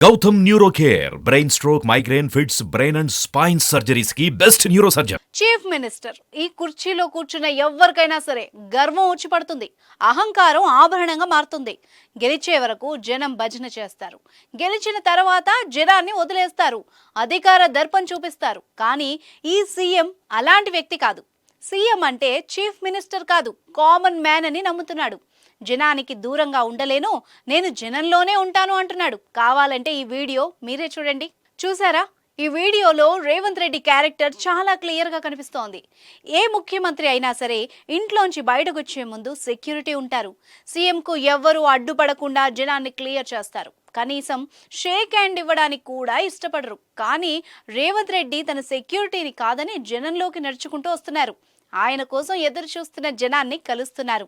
Gautam neuro care brain stroke migraine fits brain and spine surgeries కి best neuro surgeon. Chief minister ఈ కుర్చీలో కూర్చున్న ఎవ్వరికైనా సరే గర్వం వచ్చి పడుతుంది. అహంకారం ఆభరణంగా మారుతుంది. గెలిచే వరకు జనం భజన చేస్తారు. గెలిచిన తర్వాత జనాన్ని వదిలేస్తారు. అధికార దర్పం చూపిస్తారు. కానీ ఈ సీఎం అలాంటి వ్యక్తి కాదు. సీఎం అంటే చీఫ్ మినిస్టర్ కాదు, కామన్ మ్యాన్ అని నమ్ముతున్నాడు. జనానికి దూరంగా ఉండలేను, నేను జనంలోనే ఉంటాను అంటున్నాడు. కావాలంటే ఈ వీడియో మీరే చూడండి. చూసారా? ఈ వీడియోలో రేవంత్ రెడ్డి క్యారెక్టర్ చాలా క్లియర్గా కనిపిస్తోంది. ఏ ముఖ్యమంత్రి అయినా సరే ఇంట్లోంచి బయటకు వచ్చే ముందు సెక్యూరిటీ ఉంటారు. సీఎంకు ఎవ్వరూ అడ్డుపడకుండా జనాన్ని క్లియర్ చేస్తారు. కనీసం షేక్ హ్యాండ్ ఇవ్వడానికి కూడా ఇష్టపడరు. కానీ రేవంత్ రెడ్డి తన సెక్యూరిటీని కాదని జనంలోకి నడుచుకుంటూ వస్తున్నారు. ఆయన కోసం ఎదురు చూస్తున్న జనాన్ని కలుస్తున్నారు.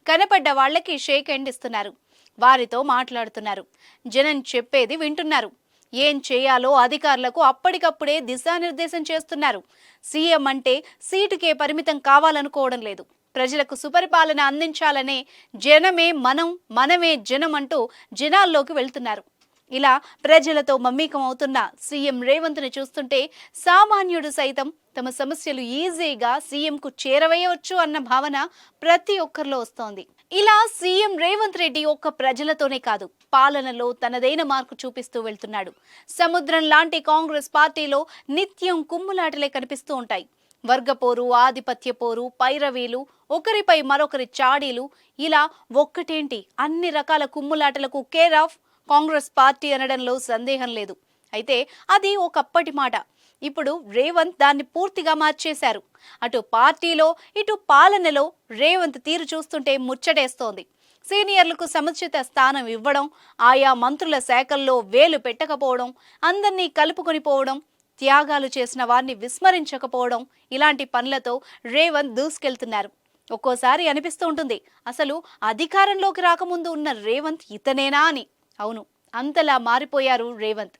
కనపడ్డ వాళ్ళకి షేక్ హ్యాండ్ ఇస్తున్నారు. వారితో మాట్లాడుతున్నారు. జనం చెప్పేది వింటున్నారు. ఏం చేయాలో అధికారులకు అప్పటికప్పుడే దిశానిర్దేశం చేస్తున్నారు. సీఎం అంటే సీటుకే పరిమితం కావాలనుకోవడం లేదు. ప్రజలకు సుపరిపాలన అందించాలనే జనమే మనం, మనమే జనం అంటూ జనాల్లోకి వెళ్తున్నారు. ఇలా ప్రజలతో మమ్మీకం అవుతున్న సీఎం రేవంత్ని చూస్తుంటే సామాన్యుడు సైతం తమ సమస్యలు ఈజీగా సీఎంకు చేరవేయవచ్చు అన్న భావన ప్రతి ఒక్కరిలో వస్తోంది. ఇలా సీఎం రేవంత్ రెడ్డి ఒక్క ప్రజలతోనే కాదు, పాలనలో తనదైన మార్కు చూపిస్తూ వెళ్తున్నాడు. సముద్రం లాంటి కాంగ్రెస్ పార్టీలో నిత్యం కుమ్ములాటలే కనిపిస్తూ ఉంటాయి. వర్గపోరు, ఆధిపత్య పోరు, పైరవీలు, ఒకరిపై మరొకరి చాడీలు, ఇలా ఒక్కటేంటి అన్ని రకాల కుమ్ములాటలకు కేర్ ఆఫ్ కాంగ్రెస్ పార్టీ అనడంలో సందేహం లేదు. అయితే అది ఒకప్పటి మాట. ఇప్పుడు రేవంత్ దాన్ని పూర్తిగా మార్చేశారు. అటు పార్టీలో ఇటు పాలనలో రేవంత్ తీరు చూస్తుంటే ముచ్చటేస్తోంది. సీనియర్లకు సముచిత స్థానం ఇవ్వడం, ఆయా మంత్రుల శాఖల్లో వేలు పెట్టకపోవడం, అందరినీ కలుపుకొని పోవడం, త్యాగాలు చేసిన వారిని విస్మరించకపోవడం, ఇలాంటి పనులతో రేవంత్ దూసుకెళ్తున్నారు. ఒక్కోసారి అనిపిస్తూ ఉంటుంది, అసలు అధికారంలోకి రాకముందు ఉన్న రేవంత్ ఇతనేనా అని. అవును, అంతలా మారిపోయారు రేవంత్.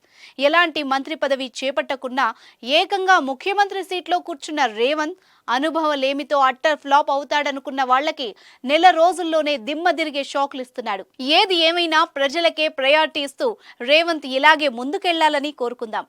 ఎలాంటి మంత్రి పదవి చేపట్టకున్నా ఏకంగా ముఖ్యమంత్రి సీట్లో కూర్చున్న రేవంత్ అనుభవలేమితో అట్టర్ ఫ్లాప్ అవుతాడనుకున్న వాళ్లకి నెల రోజుల్లోనే దిమ్మ తిరిగే షాక్లు ఇస్తున్నాడు. ఏది ఏమైనా ప్రజలకే ప్రయారిటీ ఇస్తూ రేవంత్ ఇలాగే ముందుకెళ్లాలని కోరుకుందాం.